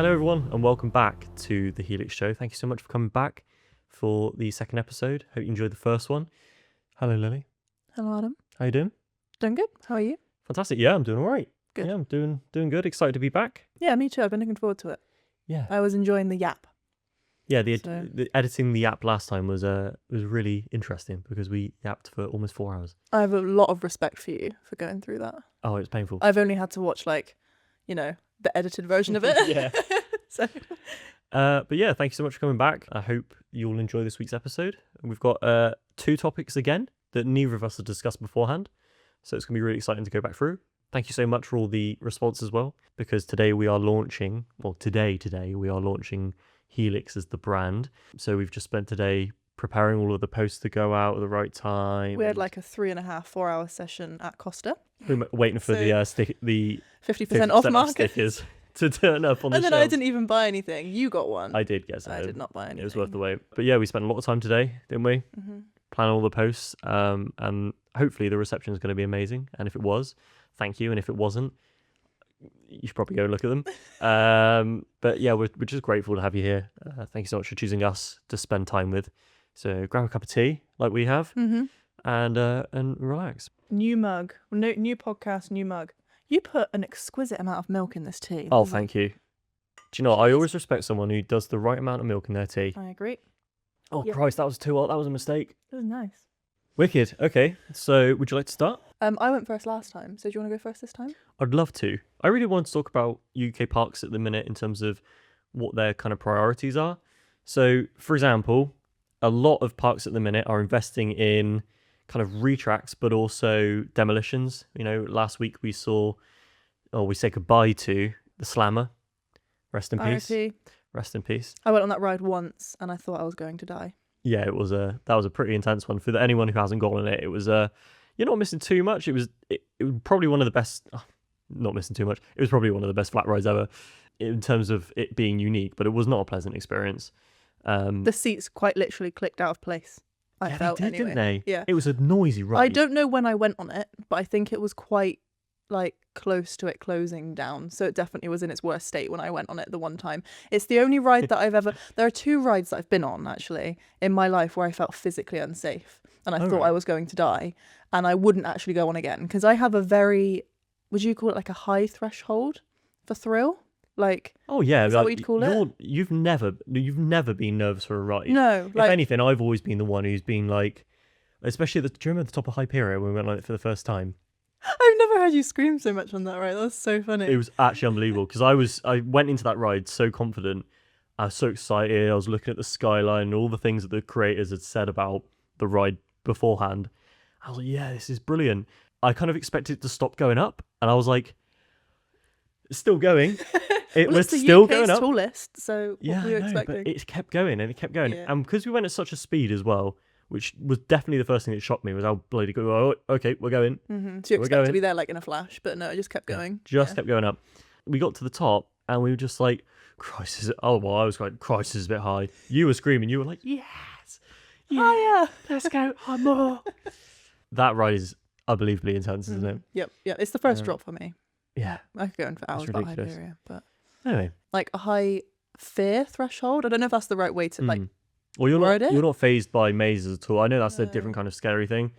Hello everyone and welcome back to The Helix Show. Thank you so much for coming back for the second episode. Hope you enjoyed the first one. Hello Lily. Hello Adam. How you doing? Doing good. How are you? Fantastic. Yeah, I'm doing all right. Good. Yeah, I'm doing good. Excited to be back. Yeah, me too. I've been looking forward to it. Yeah. I was enjoying the yap. Yeah, the editing the app last time was really interesting because we yapped for almost 4 hours. I have a lot of respect for you for going through that. Oh, it's painful. I've only had to watch the edited version of it. Yeah. So But yeah, thank you so much for coming back. I hope you'll enjoy this week's episode. We've got 2 topics again that neither of us had discussed beforehand. So it's going to be really exciting to go back through. Thank you so much for all the response as well, because today we are launching Helix as the brand. So we've just spent today preparing all of the posts to go out at the right time. we had like a 3.5-4 hour session at Costa. We're waiting for the 50% off market stickers to turn up on the and then shelf. I didn't even buy anything. You got one. I did, yes. I did not buy anything. It was worth the wait. But yeah, we spent a lot of time today, didn't we? Mm-hmm. Planning all the posts, and hopefully the reception is going to be amazing. And if it was, thank you. And if it wasn't, you should probably go and look at them. But yeah, we're just grateful to have you here. Thank you so much for choosing us to spend time with. So grab a cup of tea like we have, and relax. New mug. No, new podcast, new mug. You put an exquisite amount of milk in this tea. Oh, thank you. Do you know what? I always respect someone who does the right amount of milk in their tea. I agree. Oh, Yep. Christ, that was too hot. That was a mistake. It was nice. Wicked. Okay, so would you like to start? I went first last time, so do you want to go first this time? I'd love to. I really want to talk about UK parks at the minute in terms of what their kind of priorities are. So, for example, a lot of parks at the minute are investing in kind of retracts, but also demolitions. You know, last week we said goodbye to the Slammer. Rest in peace. RIP. Rest in peace. I went on that ride once and I thought I was going to die. Yeah, that was a pretty intense one. For anyone who hasn't gone on it, it was you're not missing too much. It was probably one of the best. Not missing too much. It was probably one of the best flat rides ever in terms of it being unique, but it was not a pleasant experience. The seats quite literally clicked out of place. I felt they did, anyway. didn't they? Yeah. It was a noisy ride. I don't know when I went on it, but I think it was quite close to it closing down. So it definitely was in its worst state when I went on it the one time. It's the only ride that I've ever... There are 2 rides that I've been on, actually, in my life where I felt physically unsafe. And I thought right. I was going to die. And I wouldn't actually go on again. Because I have a very... Would you call it like a high threshold for thrill? Oh yeah, is that what you'd call it? You've never been nervous for a ride. No. If anything, I've always been the one who's been especially do you remember the top of Hyperion when we went on it for the first time? I've never heard you scream so much on that ride. That was so funny. It was actually unbelievable because I went into that ride so confident. I was so excited. I was looking at the skyline and all the things that the creators had said about the ride beforehand. I was like, yeah, this is brilliant. I kind of expected it to stop going up, and I was like, it's still going. Well, was it's the still UK's going up. tallest, so what were you expecting? But it kept going and it kept going. Yeah. And because we went at such a speed as well, which was definitely the first thing that shocked me, was how bloody good. Oh, okay, we're going. Mm-hmm. So you expect to be there in a flash, but no, it just kept going. Kept going up. We got to the top and we were just like, Christ, I was like, Christ, is a bit high. You were screaming. You were like, yes. Oh, yeah. Let's go. More. That ride is unbelievably intense, isn't it? Yep. It's the first drop for me. Yeah. I could go in for hours about Hyperia, but anyway, a high fear threshold. I don't know if that's the right way to Well, word it. You're not phased by mazes at all. I know that's a different kind of scary thing,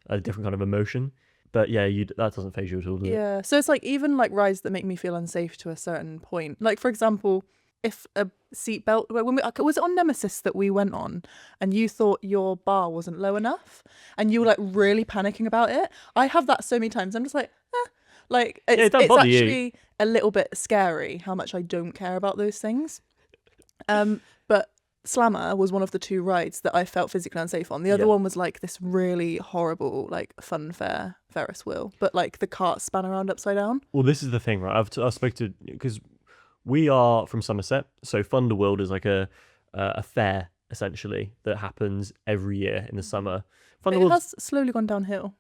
a different kind of emotion. But yeah, that doesn't faze you at all, does it? Yeah. So it's even rides that make me feel unsafe to a certain point. For example, if a seatbelt, was it on Nemesis that we went on and you thought your bar wasn't low enough and you were really panicking about it? I have that so many times. I'm just it's actually a little bit scary how much I don't care about those things. But Slammer was one of the 2 rides that I felt physically unsafe on. The other one was this really horrible fun fair Ferris wheel, but the cart span around upside down. Well, this is the thing, right? I've spoken to, because we are from Somerset, so Thunderworld is a fair essentially that happens every year in the summer. But it has slowly gone downhill,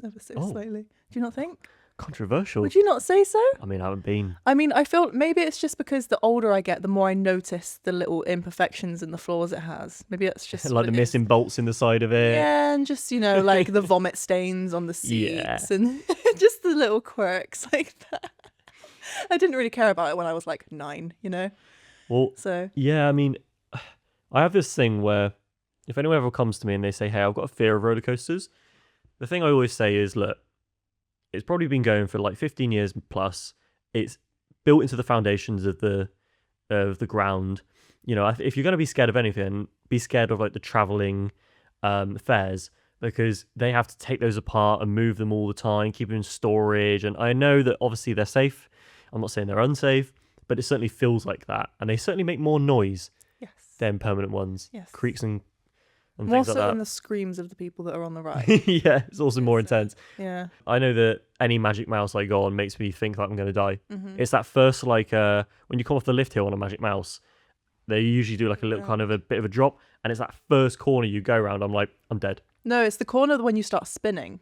ever so slightly. Do you not think? Controversial. Would you not say so? I mean, I haven't been. I feel maybe it's just because the older I get, the more I notice the little imperfections in the flaws it has. Maybe that's just the missing bolts in the side of it. Yeah, and just, the vomit stains on the seats and just the little quirks like that. I didn't really care about it when I was like 9, you know? Well, So, yeah, I mean, I have this thing where if anyone ever comes to me and they say, hey, I've got a fear of roller coasters, the thing I always say is, look, it's probably been going for like 15 years plus. It's built into the foundations of the ground. You know, if you're going to be scared of anything, be scared of like the traveling fairs, because they have to take those apart and move them all the time, keep them in storage. And I know that obviously they're safe. I'm not saying they're unsafe, but it certainly feels like that. And they certainly make more noise yes. than permanent ones. Yes. Creaks and More things so like than that. the screams of the people that are on the ride. Yeah, it's also more intense. Yeah. I know that any Magic Mouse I go on makes me think that I'm going to die. Mm-hmm. It's that first, like, when you come off the lift hill on a Magic Mouse, they usually do like a little kind of a bit of a drop, and it's that first corner you go around, I'm like, I'm dead. No, it's the corner when you start spinning.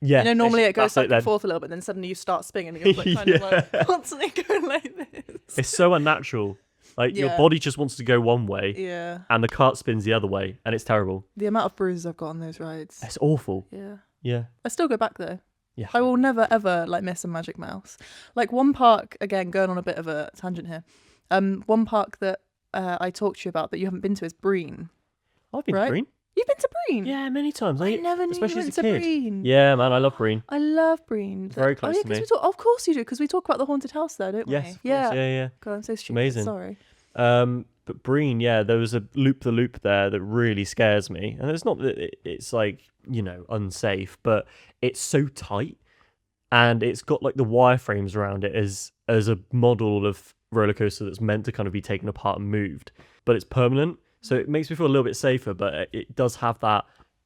Yeah. You know, normally it goes that's back and forth a little bit, then suddenly you start spinning and you're like, kind of like constantly going like this. It's so unnatural. Like, your Yeah. body just wants to go one way, Yeah. and the cart spins the other way, and it's terrible. The amount of bruises I've got on those rides. It's awful. Yeah. Yeah. I still go back though. Yeah. I will never ever like miss a Magic Mouse. Like one park, again, going on a bit of a tangent here. One park that I talked to you about that you haven't been to is Breen. I've been Right? to Breen. You've been to Breen? Yeah, many times. I never knew especially you went as a to kid. Breen. Yeah, man, I love Breen. I love Breen. Very close to 'cause me. We talk, of course you do, because we talk about the haunted house there, don't Yes. we? Of course. Yeah. God, I'm so stupid. Amazing. Sorry. But Breen, yeah, there was a loop there that really scares me. And it's not that it's like, you know, unsafe, but it's so tight, and it's got like the wireframes around it as a model of roller coaster that's meant to kind of be taken apart and moved, but it's permanent. So it makes me feel a little bit safer, but it does have that,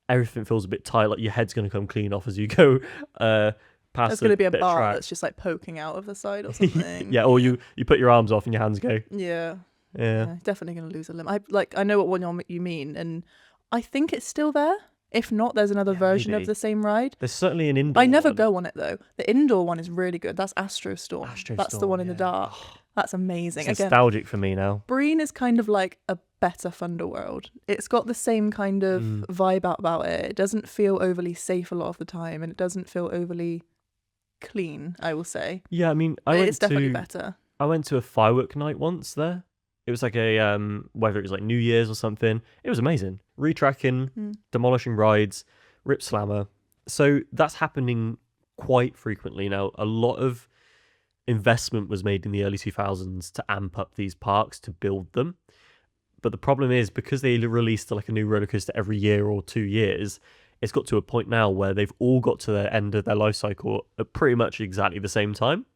everything feels a bit tight, like your head's going to come clean off as you go past. There's going to be a bit of bar track. that's just like poking out of the side or something. Yeah, or you put your arms off and your hands go. Yeah. Yeah. Definitely going to lose a limb. I know what one you mean, and I think it's still there. If not, there's another version maybe. of the same ride. There's certainly an indoor I never one. go on it though. The indoor one is really good. That's Astro Storm. That's the one in the dark. That's amazing. It's Again, nostalgic for me now. Breen is kind of like a better Thunderworld. It's got the same kind of vibe about it. It doesn't feel overly safe a lot of the time, and it doesn't feel overly clean, I will say. Yeah, I mean, It's definitely better. I went to a firework night once there. It was like a whether it was like New Year's or something. It was amazing. Retracking, demolishing rides, rip slammer. So that's happening quite frequently now. A lot of investment was made in the early 2000s to amp up these parks, to build them. But the problem is, because they released like a new roller coaster every year or 2 years, it's got to a point now where they've all got to the end of their life cycle at pretty much exactly the same time.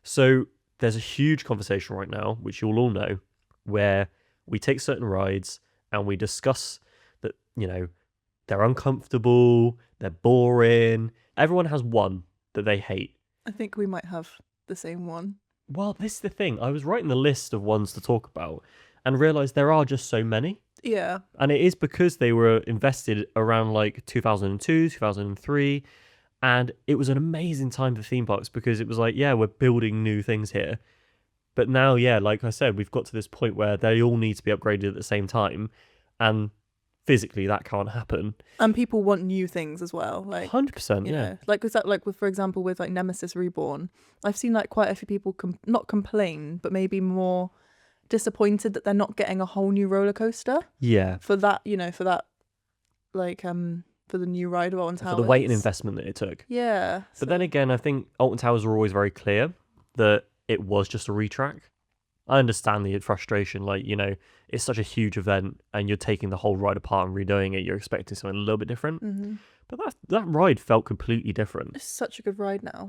So there's a huge conversation right now, which you'll all know, where we take certain rides and we discuss that, you know, they're uncomfortable, they're boring. Everyone has one that they hate. I think we might have the same one. Well, this is the thing. I was writing the list of ones to talk about and realised there are just so many. Yeah. And it is because they were invested around like 2002, 2003. And it was an amazing time for theme parks, because it was like, yeah, we're building new things here. But now, yeah, like I said, we've got to this point where they all need to be upgraded at the same time. And physically, that can't happen. And people want new things as well. Like 100%, you yeah. know, like was that like with, for example, with like Nemesis Reborn, I've seen like quite a few people not complain, but maybe more disappointed that they're not getting a whole new roller coaster Yeah. for that, you know, for that like for the new ride of Alton Towers. For the weight and investment that it took. Yeah. But then again, I think Alton Towers were always very clear that it was just a retrack. I understand the frustration, like, you know, it's such a huge event and you're taking the whole ride apart and redoing it, you're expecting something a little bit different. Mm-hmm. But that ride felt completely different. It's such a good ride now.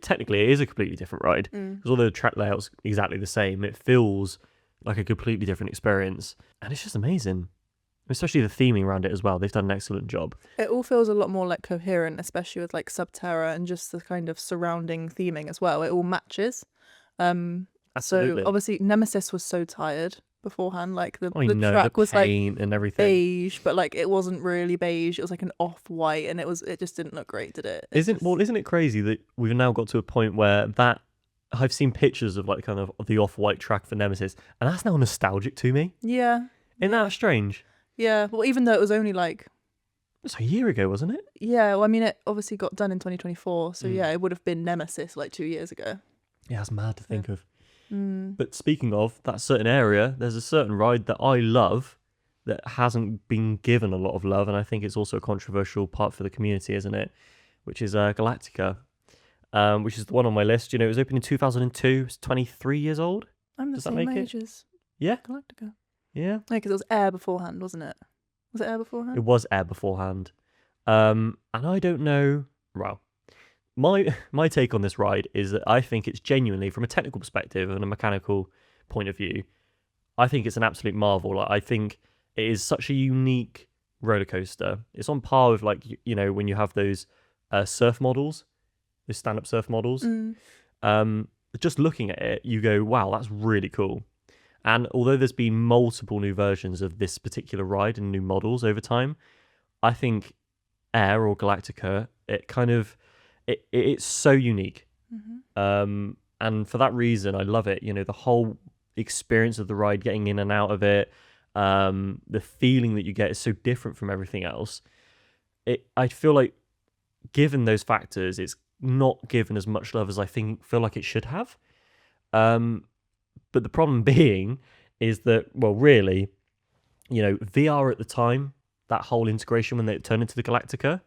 Technically, it is a completely different ride, because although the track layout's exactly the same, it feels like a completely different experience. And it's just amazing. Especially the theming around it as well. They've done an excellent job. It all feels a lot more like coherent, especially with like Subterra and just the kind of surrounding theming as well. It all matches. Absolutely. So obviously Nemesis was so tired beforehand. Like the track the was like paint and everything. beige, but like it wasn't really beige. It was like an off-white, and it just didn't look great, did it? Isn't it crazy that we've now got to a point where that I've seen pictures of like kind of the off-white track for Nemesis, and that's now nostalgic to me. Yeah. Isn't that strange? Yeah. Well, even though it was only like, It's a year ago, wasn't it? yeah. Well, I mean, it obviously got done in 2024, so yeah, it would have been Nemesis like 2 years ago. Yeah, that's mad to think of. Mm. But speaking of that certain area, there's a certain ride that I love that hasn't been given a lot of love, and I think it's also a controversial part for the community, isn't it? Which is Galactica, which is the one on my list. You know, it was opened in 2002. It's 23 years old. I'm the Does that same make it? age as Yeah. Galactica. Yeah. Because it was Air beforehand, wasn't it? Was it Air beforehand? It was Air beforehand. And I don't know. Well, my take on this ride is that I think it's genuinely, from a technical perspective and a mechanical point of view, I think it's an absolute marvel. Like, I think it is such a unique roller coaster. It's on par with, like, you know, when you have those surf models, those stand-up surf models. Just looking at it, you go, wow, that's really cool. And although there's been multiple new versions of this particular ride and new models over time, I think Air or Galactica, it's so unique. And for that reason, I love it. You know, the whole experience of the ride, getting in and out of it, the feeling that you get is so different from everything else. I feel like, given those factors, it's not given as much love as I feel like it should have. But the problem being is that, well, really, you know, VR at the time, that whole integration when they turned into the Galactica,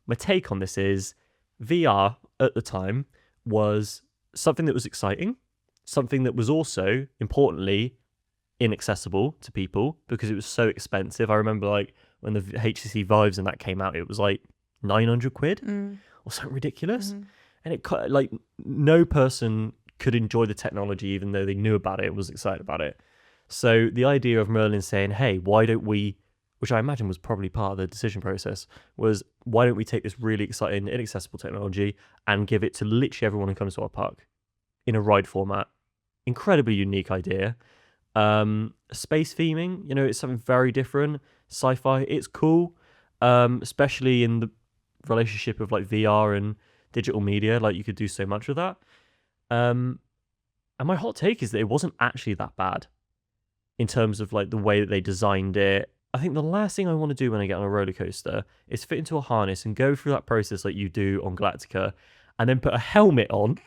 my take on this is VR at the time was something that was exciting, something that was also, importantly, inaccessible to people because it was so expensive. I remember, like, when the HTC Vives and that came out, it was like 900 quid or something ridiculous. And it, like, no person could enjoy the technology even though they knew about it and was excited about it. So the idea of Merlin saying, hey, why don't we, which I imagine was probably part of the decision process, was why don't we take this really exciting, inaccessible technology and give it to literally everyone who comes to our park in a ride format. Incredibly unique idea. Space theming, you know, it's something very different. Sci-fi, it's cool, especially in the relationship of, like, VR and digital media. Like, you could do so much with that. And my hot take is that it wasn't actually that bad in terms of, like, the way that they designed it. I think the last thing I want to do when I get on a roller coaster is fit into a harness and go through that process like you do on Galactica and then put a helmet on.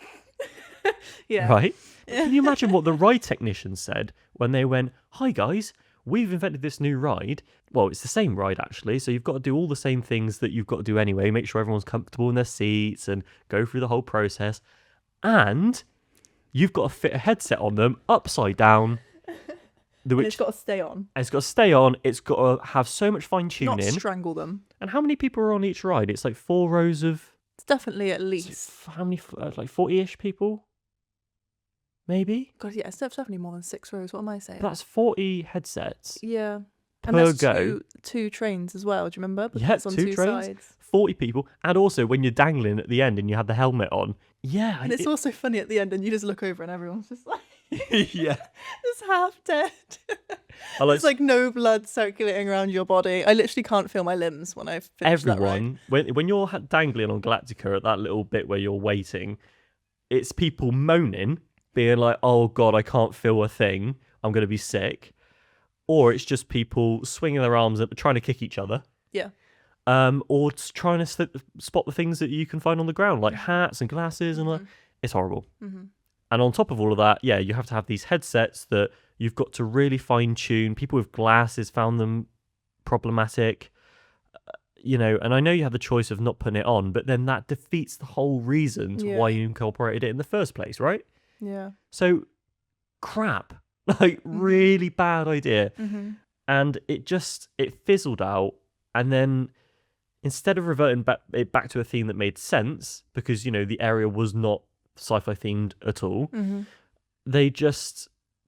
Yeah. Right? Can you imagine what the ride technicians said when they went, hi guys, we've invented this new ride. Well, it's the same ride actually, so you've got to do all the same things that you've got to do anyway, make sure everyone's comfortable in their seats and go through the whole process. And you've got to fit a headset on them upside down. And it's got to stay on. It's got to stay on. It's got to have so much fine tuning. Not strangle them. And how many people are on each ride? It's like 4 rows of... It's definitely at least. How many? Like 40-ish people? Maybe? God, yeah, it's definitely more than 6 rows. What am I saying? But that's 40 headsets. Yeah. Per And there's go. two trains as well. Do you remember? Because Yeah, it's on 2 trains. sides. 40 people. And also, when you're dangling at the end and you have the helmet on. Yeah. And it's also funny at the end, and you just look over and everyone's just like... yeah. Just half dead. There's like no blood circulating around your body. I literally can't feel my limbs when I've finished everyone, when you're dangling on Galactica at that little bit where you're waiting, it's people moaning, being like, oh God, I can't feel a thing. I'm going to be sick. Or it's just people swinging their arms up, trying to kick each other. Yeah. Or trying to spot the things that you can find on the ground, like hats and glasses, and like, it's horrible. And on top of all of that, yeah, you have to have these headsets that you've got to really fine tune. People with glasses found them problematic, you know, and I know you have the choice of not putting it on, but then that defeats the whole reason to why you incorporated it in the first place, right? Yeah. So, crap. Like, really bad idea. And it fizzled out. And then instead of reverting back to a theme that made sense, because, you know, the area was not sci-fi themed at all, they just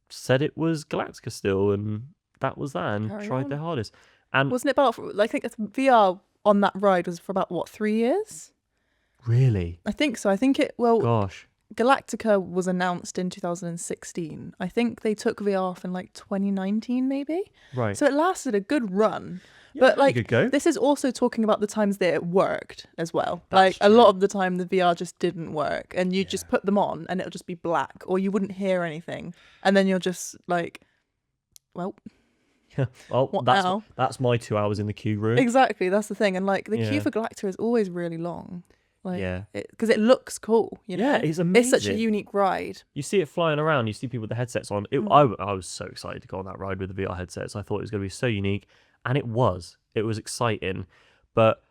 said it was Galactica still, and that was that, and tried their hardest. And wasn't it about, I think VR on that ride was for about, what, 3 years? Really? I think so. I think Gosh. Galactica was announced in 2016. I think they took VR off in like 2019 maybe. Right. So it lasted a good run. Yeah, but like, good go. this is also talking about the times that it worked as well. That's a lot of the time the VR just didn't work, and you just put them on and it'll just be black, or you wouldn't hear anything, and then you're just like, well, yeah. Well, what now? That's my 2 hours in the queue room. Exactly, that's the thing. And like the queue for Galactica is always really long. Like, Yeah. because it looks cool, you know? Yeah, it's amazing. It's such a unique ride. You see it flying around. You see people with the headsets on. I was so excited to go on that ride with the VR headsets. I thought it was going to be so unique, and it was. It was exciting, but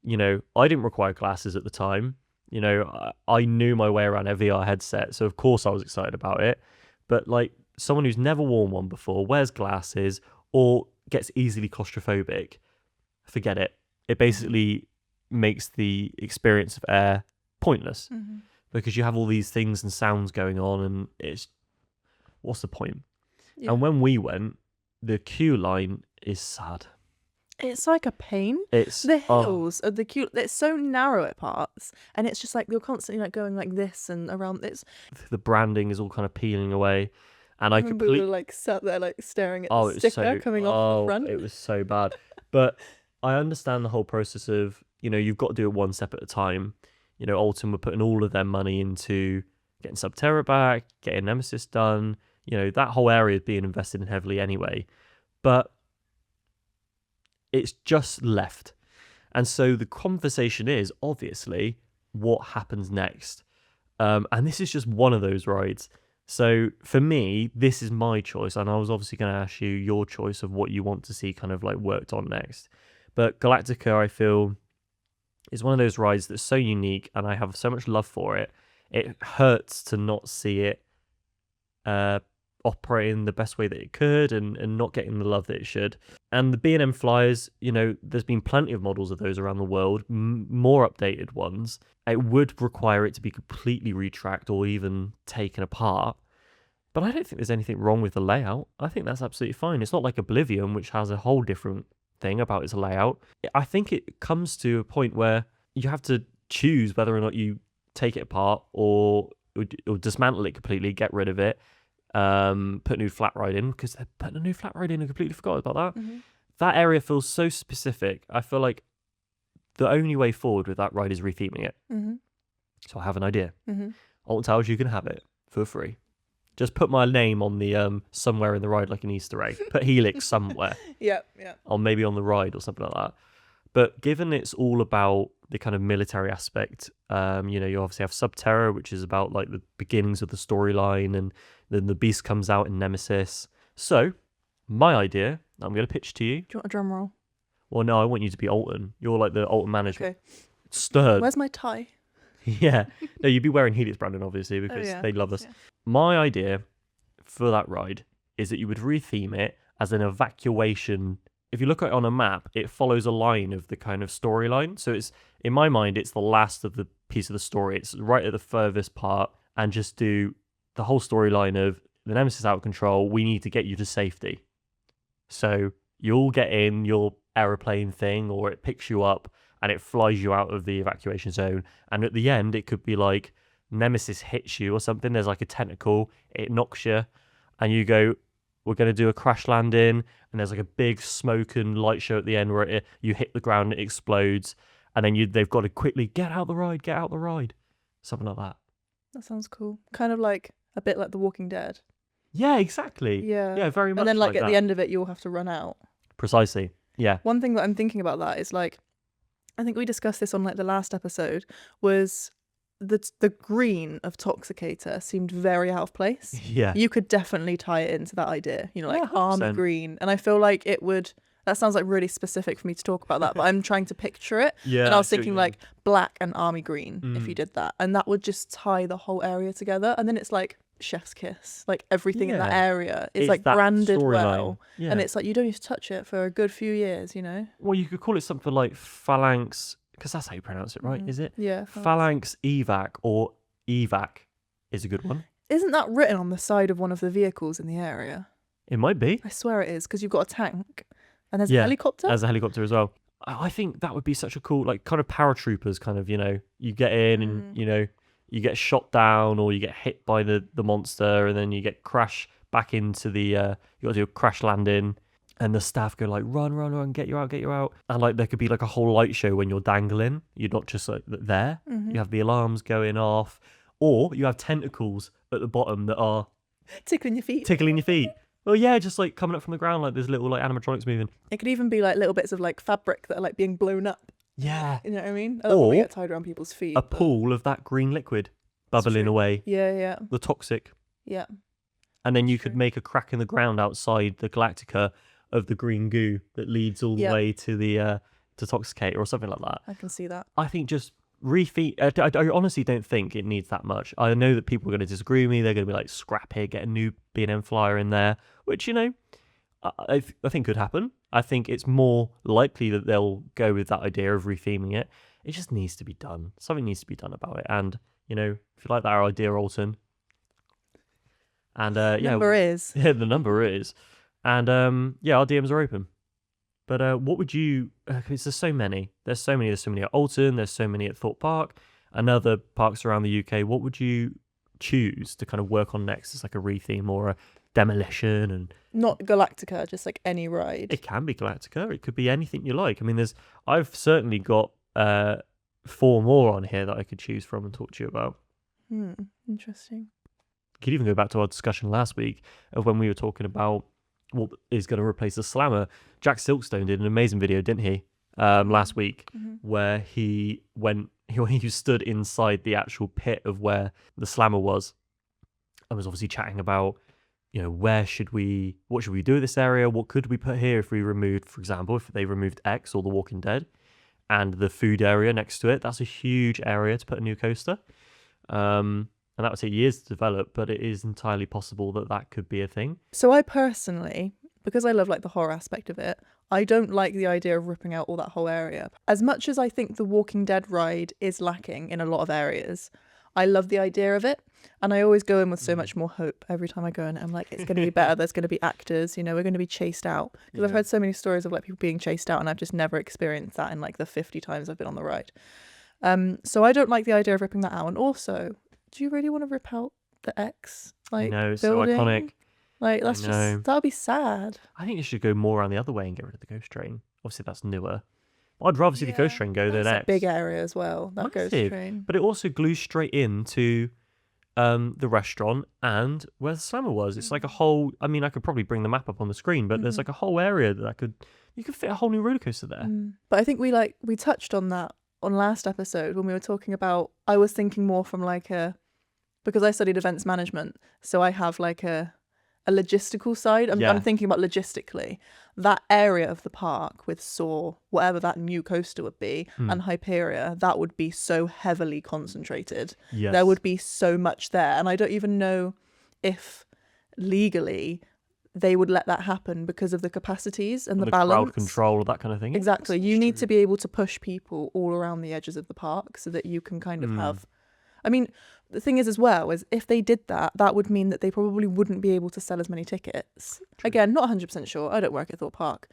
you know, I didn't require glasses at the time. You know, I knew my way around a VR headset, so of course I was excited about it. But like someone who's never worn one before, wears glasses, or gets easily claustrophobic, forget it. It basically makes the experience of air pointless. Because you have all these things and sounds going on, and it's what's the point? Yeah. And when we went, the queue line is sad. It's like a pain. It's the hills of the queue. It's so narrow at parts, and it's just like you're constantly like going like this and around. It's the branding is all kind of peeling away, and I we were completely like sat there like staring at it the was sticker coming off the front. It was so bad. But I understand the whole process of, you know, you've got to do it one step at a time. You know, Alton were putting all of their money into getting Subterra back, getting Nemesis done. You know, that whole area is being invested in heavily anyway. But it's just left. And so the conversation is, obviously, what happens next? And this is just one of those rides. So for me, this is my choice. And I was obviously going to ask you your choice of what you want to see kind of like worked on next. But Galactica, I feel, is one of those rides that's so unique, and I have so much love for it. It hurts to not see it operating the best way that it could, and not getting the love that it should. And the B&M flyers, you know, there's been plenty of models of those around the world, more updated ones. It would require it to be completely retracked or even taken apart. But I don't think there's anything wrong with the layout. I think that's absolutely fine. It's not like Oblivion, which has a whole different thing about its layout. I think it comes to a point where you have to choose whether or not you take it apart or dismantle it completely, get rid of it, put a new flat ride in, because they're putting a new flat ride in. I completely forgot about that. That area feels so specific. I feel like the only way forward with that ride is retheming it. So I have an idea. Alton Towers, you can have it for free. Just put my name on the somewhere in the ride, like an Easter egg. Put Helix somewhere. Yeah. Or maybe on the ride or something like that. But given it's all about the kind of military aspect, you know, you obviously have Subterra, which is about like the beginnings of the storyline, and then the beast comes out in Nemesis. So my idea, I'm going to pitch to you. Do you want a drum roll? Well, no, I want you to be Alton. You're like the Alton manager. Okay. Stirred. Where's my tie? Yeah. No, you'd be wearing Helix branding, obviously, because they love us. Yeah. My idea for that ride is that you would retheme it as an evacuation. If you look at it on a map, it follows a line of the kind of storyline. So it's, in my mind, it's the last of the piece of the story. It's right at the furthest part, and just do the whole storyline of the Nemesis out of control. We need to get you to safety. So you'll get in your aeroplane thing, or it picks you up and it flies you out of the evacuation zone. And at the end, it could be like Nemesis hits you or something. There's like a tentacle, it knocks you, and you go, we're going to do a crash landing. And there's like a big smoke and light show at the end where you hit the ground, it explodes. And then they've got to quickly get out the ride. Something like that. That sounds cool. Kind of like a bit like The Walking Dead. Yeah, exactly. Yeah. Yeah, very much. And then like at that. the end of it, you'll have to run out. Precisely. Yeah. One thing that I'm thinking about that is like, I think we discussed this on like the last episode, was the green of Toxicator seemed very out of place. Yeah. You could definitely tie it into that idea, you know, like 100%. army green. And I feel like it would, that sounds like really specific for me to talk about that, but I'm trying to picture it. Yeah. And I was thinking like black and army green if you did that. And that would just tie the whole area together. And then it's like chef's kiss. Like everything in that area is like branded well. Yeah. And it's like you don't need to touch it for a good few years, you know? Well, you could call it something like Phalanx, because that's how you pronounce it, right? Is it? Yeah. Phalanx Evac, or Evac is a good one. Isn't that written on the side of one of the vehicles in the area? It might be. I swear it is, because you've got a tank and there's a helicopter. There's a helicopter as well. I think that would be such a cool, like, kind of paratroopers kind of, you know, you get in and, you know, you get shot down or you get hit by the monster, and then you get crash back into the, you got to do a crash landing, and the staff go like, run, get you out. And like there could be like a whole light show when you're dangling. You're not just like there. You have the alarms going off, or you have tentacles at the bottom that are tickling your feet. Well, yeah, just like coming up from the ground, like there's little like animatronics moving. It could even be like little bits of like fabric that are like being blown up. Yeah. You know what I mean? I love when we Or get tied around people's feet. a but- pool of that green liquid bubbling true. away, Yeah. the toxic. Yeah. And then you That's could true. make a crack in the ground outside the Galactica of the green goo that leads all the Yeah. way to the to Toxicate or something like that. I can see that. I think just refeed. I honestly don't think it needs that much. I know that people are going to disagree with me. They're going to be like, scrap it, get a new B&M flyer in there, which, I think could happen. I think it's more likely that they'll go with that idea of retheming it. It just needs to be done. Something needs to be done about it. And, if you like that idea, Alton. And, Number is. Yeah, the number is. And, our DMs are open. But what would you... Because there's so many. There's so many at Alton. There's so many at Thorpe Park and other parks around the UK. What would you choose to kind of work on next as like a retheme or a demolition? And Not Galactica, just like any ride. it can be Galactica. It could be anything you like. I mean, I've certainly got 4 more on here that I could choose from and talk to you about. Interesting. You could even go back to our discussion last week of when we were talking about what is going to replace the Slammer. Jack Silkstone did an amazing video, didn't he, last week, where he stood inside the actual pit of where the Slammer was and was obviously chatting about, what should we do with this area? What could we put here if we removed, for example, if they removed X or The Walking Dead and the food area next to it? That's a huge area to put a new coaster. And that would take years to develop, but it is entirely possible that could be a thing. So I personally, because I love like the horror aspect of it, I don't like the idea of ripping out all that whole area. As much as I think the Walking Dead ride is lacking in a lot of areas, I love the idea of it. And I always go in with so much more hope every time I go in. I'm like, it's going to be better. There's going to be actors, we're going to be chased out. Because I've heard so many stories of like people being chased out and I've just never experienced that in like the 50 times I've been on the ride. So I don't like the idea of ripping that out. And also, do you really want to rip out the X No, it's building? so iconic. Like that's just that'll be sad. I think you should go more around the other way and get rid of the ghost train. Obviously, that's newer. I'd rather see the ghost train go than That's X. a big area as well. That ghost Massive. train. But it also glues straight into the restaurant and where the Slammer was. It's like a whole. I mean, I could probably bring the map up on the screen, but there's like a whole area that you could fit a whole new roller coaster there. But I think we touched on that on last episode when we were talking about. I was thinking more from because I studied events management, so I have like a logistical side. I'm thinking about logistically. That area of the park with Soar, whatever that new coaster would be, and Hyperia, that would be so heavily concentrated. Yes. There would be so much there. And I don't even know if legally they would let that happen because of the capacities and the balance. Crowd control, that kind of thing. Exactly. You need to be able to push people all around the edges of the park so that you can kind of have... I mean, the thing is as well, is if they did that, that would mean that they probably wouldn't be able to sell as many tickets. True. Again, not 100% sure. I don't work at Thorpe Park.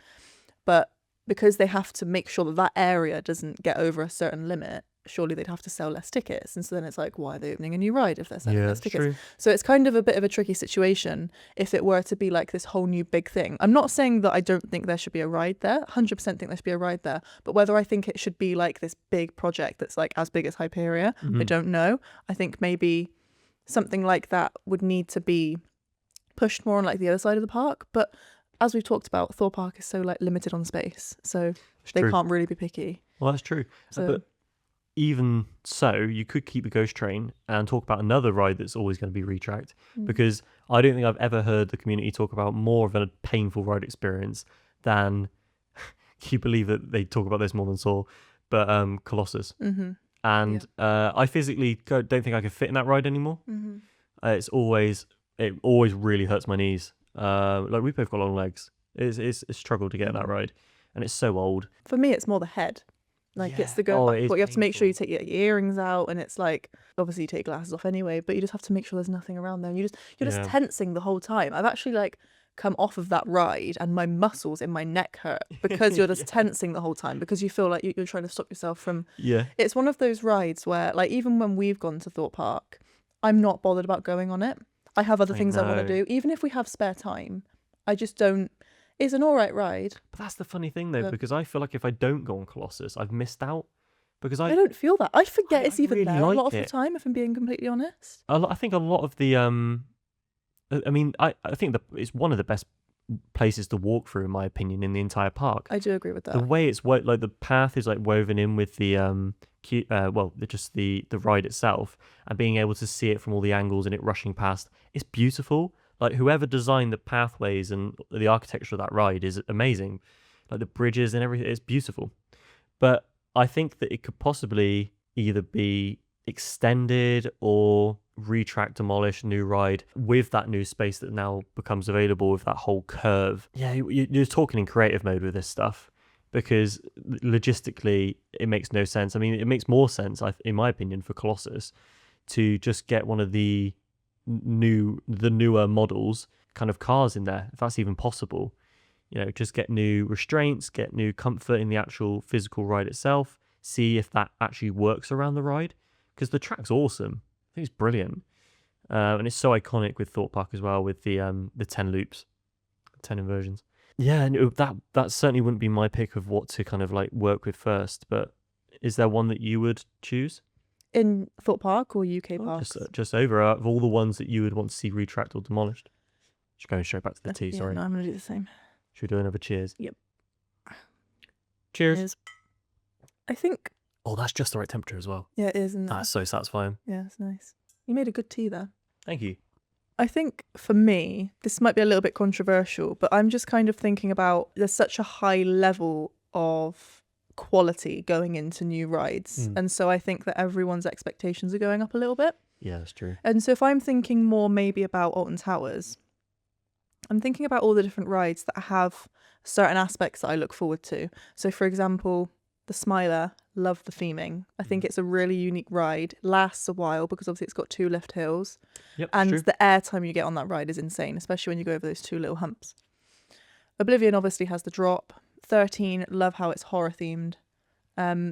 But because they have to make sure that area doesn't get over a certain limit, surely they'd have to sell less tickets. And so then it's like, why are they opening a new ride if they're selling less tickets? True. So it's kind of a bit of a tricky situation if it were to be like this whole new big thing. I'm not saying that I don't think there should be a ride there. 100% think there should be a ride there. But whether I think it should be like this big project that's like as big as Hyperia, I don't know. I think maybe something like that would need to be pushed more on like the other side of the park. But as we've talked about, Thorpe Park is so like limited on space. So they can't really be picky. Well, that's true. So, but even so, you could keep the ghost train and talk about another ride that's always going to be retracked, because I don't think I've ever heard the community talk about more of a painful ride experience than, can you believe that they talk about this more than Saw, but Colossus. And I physically don't think I could fit in that ride anymore. It always really hurts my knees. Like we both got long legs. It's a struggle to get in that ride, and it's so old. For me, it's more the head. Like it's the go back. But you have to make sure you take your earrings out, and it's like obviously you take glasses off anyway, but you just have to make sure there's nothing around there. And you're just tensing the whole time. I've actually like come off of that ride and my muscles in my neck hurt because you're just tensing the whole time, because you feel like you're trying to stop yourself from. It's one of those rides where like even when we've gone to Thorpe Park, I'm not bothered about going on it. I have other things I want to do. Even if we have spare time, I just don't. It's an all right ride. But that's the funny thing though, because I feel like if I don't go on Colossus, I've missed out. Because I don't feel that. I forget it's even really there like a lot of it. the time, if I'm being completely honest. I think a lot of the I mean, I think it's one of the best places to walk through, in my opinion, in the entire park. I do agree with The that. way it's like the path is like woven in with the just the ride itself, and being able to see it from all the angles and it rushing past, it's beautiful. Like whoever designed the pathways and the architecture of that ride is amazing. Like the bridges and everything, it's beautiful. But I think that it could possibly either be extended or retract, demolish, new ride with that new space that now becomes available with that whole curve. Yeah, you're talking in creative mode with this stuff, because logistically it makes no sense. I mean, it makes more sense, in my opinion, for Colossus to just get one of the newer models kind of cars in there, if that's even possible. Just get new restraints, get new comfort in the actual physical ride itself, see if that actually works around the ride, because the track's awesome. I think it's brilliant, and it's so iconic with Thorpe Park as well, with the 10 loops, 10 inversions. Yeah, and that certainly wouldn't be my pick of what to kind of like work with first. But is there one that you would choose In Thorpe Park or UK parks? just over of all the ones that you would want to see retract or demolished? Just going straight back to the tea. Yeah, Sorry. no, I'm gonna do the same. Should we do another cheers? Yep. Cheers. It is. I think. Oh, that's just the right temperature as well. Yeah, it is. Isn't it? That's so satisfying. Yeah, it's nice. You made a good tea there. Thank you. I think for me, this might be a little bit controversial, but I'm just kind of thinking about there's such a high level of quality going into new rides. And so I think that everyone's expectations are going up a little bit. Yeah, that's true. And so if I'm thinking more maybe about Alton Towers, I'm thinking about all the different rides that have certain aspects that I look forward to. So for example, the Smiler, love the theming. I think it's a really unique ride. Lasts a while because obviously it's got 2 lift hills. Yep, And true. the airtime you get on that ride is insane, especially when you go over those 2 little humps. Oblivion obviously has the drop. 13, love how it's horror themed.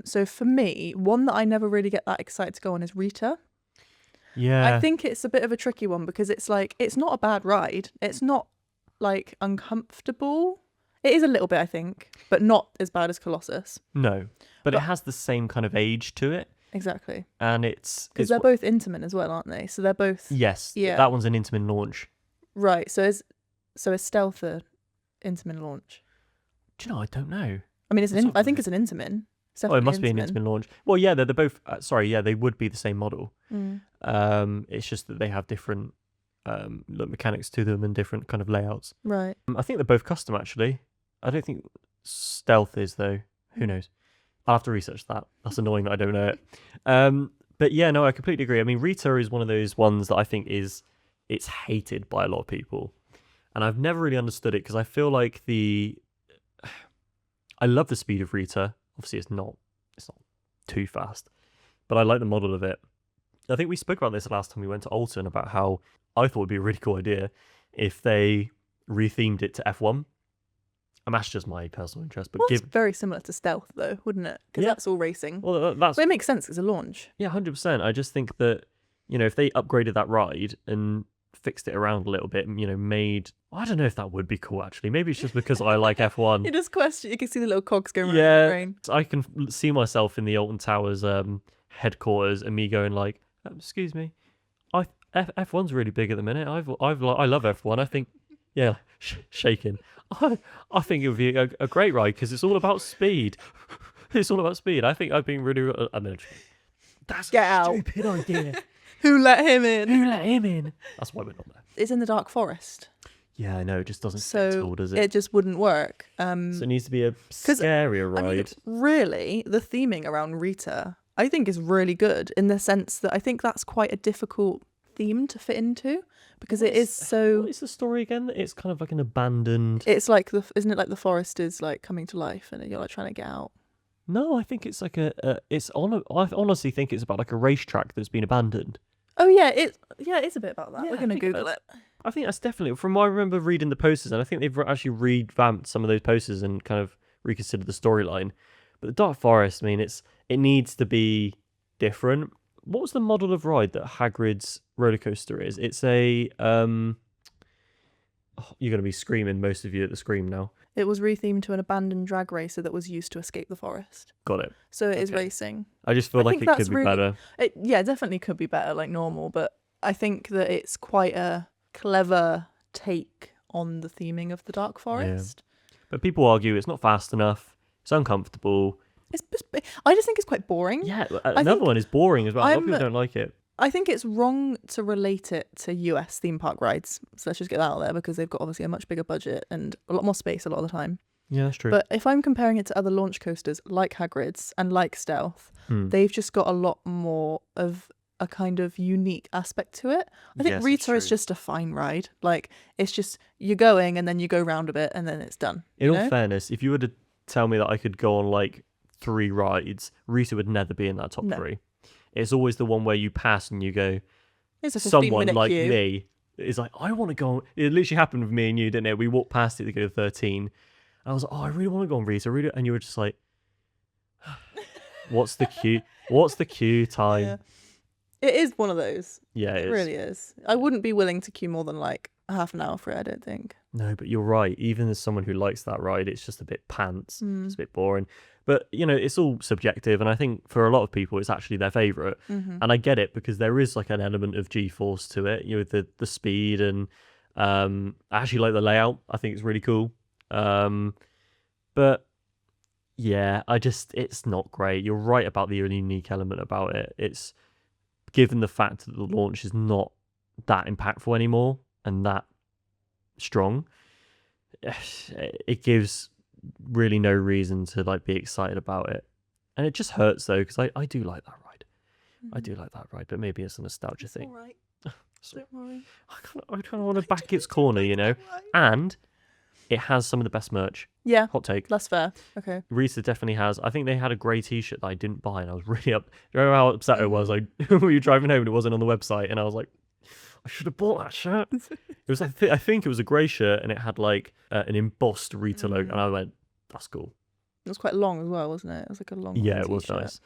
So for me, one that I never really get that excited to go on is Rita. Yeah. I think it's a bit of a tricky one because it's like, it's not a bad ride. It's not like uncomfortable. It is a little bit, I think, but not as bad as Colossus. No, but it has the same kind of age to it. Exactly. And it's... Because they're both Intamin as well, aren't they? So they're both... Yes. Yeah. That one's an Intamin launch. Right. So is Stealth a Intamin launch? Do you know, I don't know. I mean, I think it's an Intamin. It's Oh, it must definitely be an Intamin launch. Well, yeah, they're both... they would be the same model. It's just that they have different mechanics to them and different kind of layouts. Right. I think they're both custom, actually. I don't think Stealth is, though. Who knows? I'll have to research that. That's annoying that I don't know it. But yeah, no, I completely agree. I mean, Rita is one of those ones that I think it's hated by a lot of people. And I've never really understood it because I feel like I love the speed of Rita. Obviously, it's not too fast, but I like the model of it. I think we spoke about this last time we went to Alton about how I thought it'd be a really cool idea if they rethemed it to F1. And that's just my personal interest. But It's very similar to Stealth, though, wouldn't it? Because that's all racing. Well, that's... But it makes sense as a launch. Yeah, 100%. I just think that, if they upgraded that ride and fixed it around a little bit, made... I don't know if that would be cool, actually. Maybe it's just because I like F1. You just question... You can see the little cogs going around Yeah, your brain. I can see myself in the Alton Towers headquarters and me going like, excuse me, F1's really big at the minute. I love F1. I think, yeah, shaking. I think it would be a great ride because it's all about speed. It's all about speed. I think I've been really... that's Get a out. stupid idea. Who let him in? Who let him in? That's why we're not there. It's in the Dark Forest. Yeah, I know. It just doesn't fit at all, does it? It just wouldn't work. So it needs to be a scarier ride. I mean, really, the theming around Rita, I think is really good in the sense that I think that's quite a difficult theme to fit into because it is so... What is the story again? It's kind of like an abandoned... It's like, isn't it like the forest is like coming to life and you're like trying to get out? No, I think it's like I honestly think it's about like a racetrack that's been abandoned. Oh yeah, it's a bit about that. Yeah, We're going to I think Google it. I think that's definitely, from what I remember reading the posters, and I think they've actually revamped some of those posters and kind of reconsidered the storyline. But the Dark Forest, I mean, it needs to be different. What was the model of ride that Hagrid's roller coaster is? It's a you're going to be screaming, most of you at the scream now. It was rethemed to an abandoned drag racer that was used to escape the forest. Got it. So it is Okay. racing. I just feel I like think it that's could be really- better. It definitely could be better like normal, but I think that it's quite a clever take on the theming of the Dark Forest. But people argue it's not fast enough. It's uncomfortable. I just think it's quite boring. Yeah, another one is boring as well. A lot of people don't like it. I think it's wrong to relate it to US theme park rides. So let's just get that out there, because they've got obviously a much bigger budget and a lot more space a lot of the time. Yeah, that's true. But if I'm comparing it to other launch coasters like Hagrid's and like Stealth, they've just got a lot more of a kind of unique aspect to it. I think Rita is just a fine ride. Like, it's just, you're going and then you go round a bit and then it's done. In all fairness, if you were to tell me that I could go on like 3 rides, Rita would never be in that top 3. It's always the one where you pass and you go, it's a someone like queue. me is like, I want to go on. It literally happened with me and you, didn't it? We walked past it to go to 13. And I was like, oh, I really want to go on Rita. And you were just like, what's the queue? What's the queue time? Yeah. It is one of those. Yeah, it really is. I wouldn't be willing to queue more than like a half an hour for it, I don't think. No, but you're right. Even as someone who likes that ride, it's just a bit pants. It's a bit boring. But, you know, it's all subjective. And I think for a lot of people, it's actually their favourite. And I get it, because there is like an element of G-force to it, you know, the speed. And I actually like the layout. I think it's really cool. But yeah, it's not great. You're right about the unique element about it. It's given the fact that the launch is not that impactful anymore and that strong, it gives really no reason to like be excited about it. And it just hurts though, because I do like that ride. I do like that ride, but maybe it's a nostalgia thing. All right. Don't worry. I kind of want to back its corner, you know. And it has some of the best merch. Yeah. Hot take. That's fair. Okay. Rita definitely has. I think they had a grey t-shirt that I didn't buy, and I was really up. You know how upset I was? Like, we were driving home and it wasn't on the website, and I was like, I should have bought that shirt. It was, I think it was a grey shirt, and it had like an embossed Rita logo, and I went, that's cool. It was quite long as well, wasn't it? It was like a long. Yeah, it was t-shirt. nice.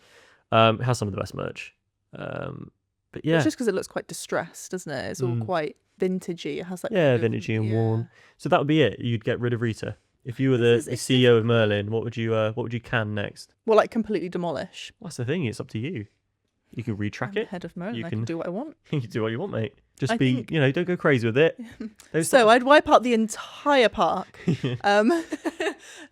It has some of the best merch. But yeah, it's just because it looks quite distressed, doesn't it? It's all quite vintagey. It has like vintagey and worn. So that would be it. You'd get rid of Rita. If you were the CEO of Merlin, what would you can next? Well, like completely demolish. Well, that's the thing. It's up to you. You can retrack it. Head of Merlin. I can do what I want. You can do what you want, mate. Just don't go crazy with it. So I'd wipe out the entire park.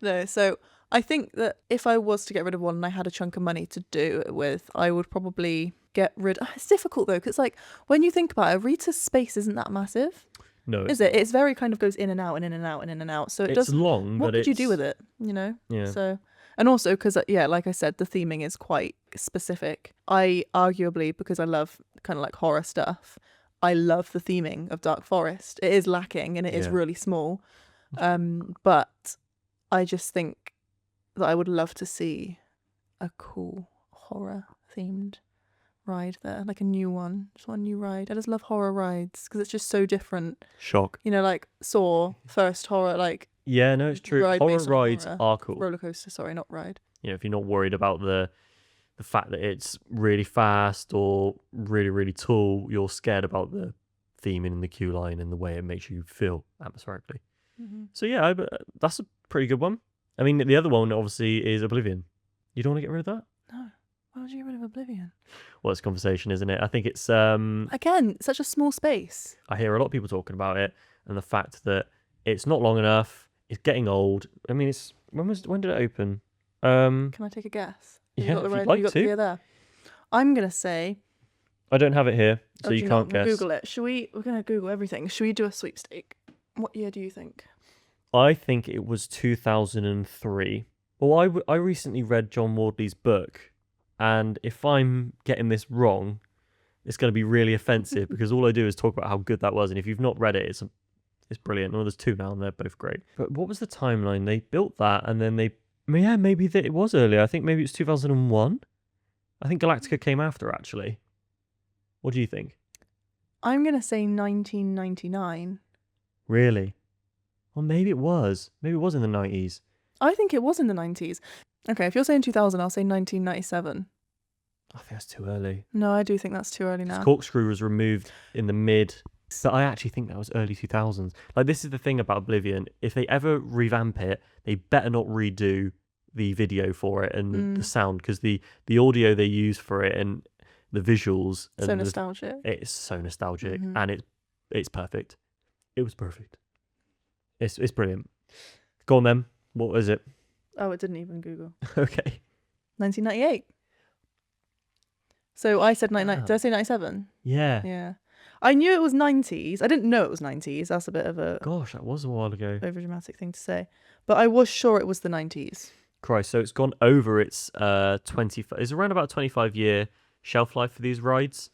No, so I think that if I was to get rid of one and I had a chunk of money to do it with, I would probably get rid. It's difficult though, because like when you think about it, Rita's space isn't that massive. No, is it? It's very kind of goes in and out and in and out and in and out. So it's long. What could you do with it? You know. Yeah. So, and also because like I said, the theming is quite specific. I arguably, because I love kind of like horror stuff, I love the theming of Dark Forest. It is lacking and it is really small, but I just think that I would love to see a cool horror themed ride there, like a new one, just one new ride. I just love horror rides because it's just so different. Shock. You know, like Saw, first horror, like. Yeah, no, it's true. Horror rides are cool. Roller coaster, sorry, not ride. You know, if you're not worried about the fact that it's really fast or really, really tall, you're scared about the theming and the queue line and the way it makes you feel atmospherically. So yeah, that's a pretty good one. I mean, the other one obviously is Oblivion. You don't want to get rid of that? No. Why would you get rid of Oblivion? Well, it's a conversation, isn't it? I think it's again, such a small space. I hear a lot of people talking about it and the fact that it's not long enough. It's getting old. I mean, when did it open? Can I take a guess? Yeah, if you'd like to. There. I'm gonna say. I don't have it here, so you can't guess. Google it. We're gonna Google everything. Should we do a sweepstake? What year do you think? I think it was 2003. Well, I recently read John Wardley's book, and if I'm getting this wrong, it's going to be really offensive because all I do is talk about how good that was. And if you've not read it, it's brilliant. Well, there's 2 now, and they're both great. But what was the timeline? They built that, and then maybe it was earlier. I think maybe it was 2001. I think Galactica came after, actually. What do you think? I'm going to say 1999. Really? Well, maybe it was. Maybe it was in the 90s. I think it was in the 90s. Okay, if you're saying 2000, I'll say 1997. I think that's too early. No, I do think that's too early now. Corkscrew was removed in the mid... But I actually think that was early 2000s. Like, this is the thing about Oblivion. If they ever revamp it, they better not redo the video for it and the sound, because the audio they use for it and the visuals... So nostalgic. It's so nostalgic, and it's perfect. It was perfect. It's brilliant. Go on then. What is it? Oh, it didn't even Google. Okay. 1998. So I said 99. Wow. Did I say 97? Yeah. Yeah. I knew it was 90s. I didn't know it was 90s. That's a bit of a Gosh, that was a while ago. overdramatic thing to say. But I was sure it was the 90s. Christ, so it's gone over its 20. It's around about 25-year shelf life for these rides.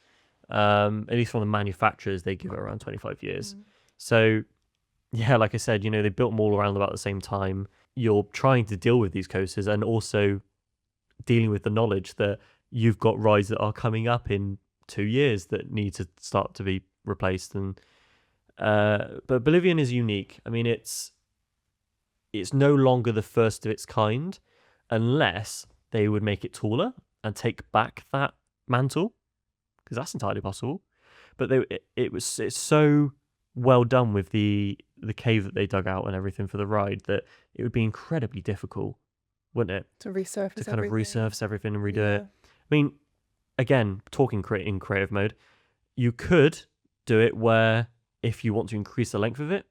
At least from the manufacturers, they give it around 25 years. So, yeah, like I said, they built them all around about the same time. You're trying to deal with these coasters and also dealing with the knowledge that you've got rides that are coming up in 2 years that need to start to be replaced. And but Bolivian is unique. I mean, it's no longer the first of its kind unless they would make it taller and take back that mantle, because that's entirely possible. But it's so well done with the cave that they dug out and everything for the ride that it would be incredibly difficult, wouldn't it, To resurface to kind of everything. resurface everything and redo Yeah. it. I mean, again, talking in creative mode, you could do it where if you want to increase the length of it,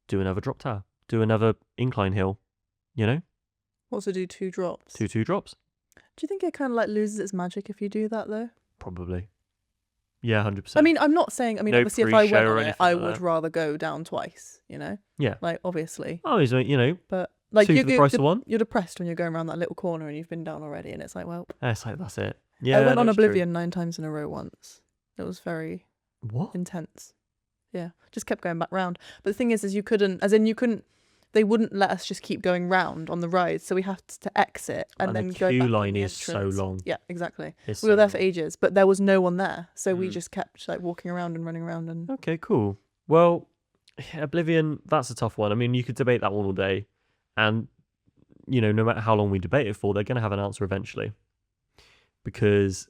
do another drop tower, do another incline hill, Also do 2 drops. two drops, Do you think it kind of like loses its magic if you do that though? probably. Yeah, 100%. I mean, I'm not saying. I mean, No obviously, if I pre-show went or on it, anything I like would that. rather go down twice. Yeah. Like obviously, Oh, is but like two for the price of one. you're depressed when you're going around that little corner and you've been down already, and it's like, well, It's like that's it. Yeah, I went on that's true. Oblivion 9 times in a row once. It was very What? intense. Yeah, just kept going back round. But the thing is you couldn't. They wouldn't let us just keep going round on the ride, so we had to exit and then the go back queue in line the is so entrance. long. Yeah, exactly. It's We were so there for long. ages, but there was no one there, so we Mm. just kept like walking around and running around and. Okay, cool. Well, Oblivion, that's a tough one. I mean, you could debate that one all day, and no matter how long we debate it for, they're going to have an answer eventually, because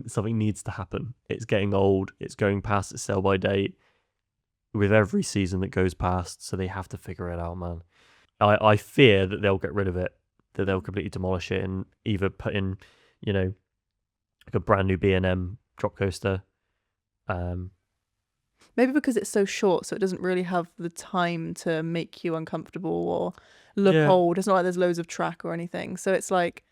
something needs to happen. It's getting old. It's going past its sell-by date with every season that goes past, so they have to figure it out, man. I fear that they'll get rid of it, that they'll completely demolish it and either put in, like a brand new B&M drop coaster. Maybe because it's so short, so it doesn't really have the time to make you uncomfortable or look Yeah. old. It's not like there's loads of track or anything. So it's like,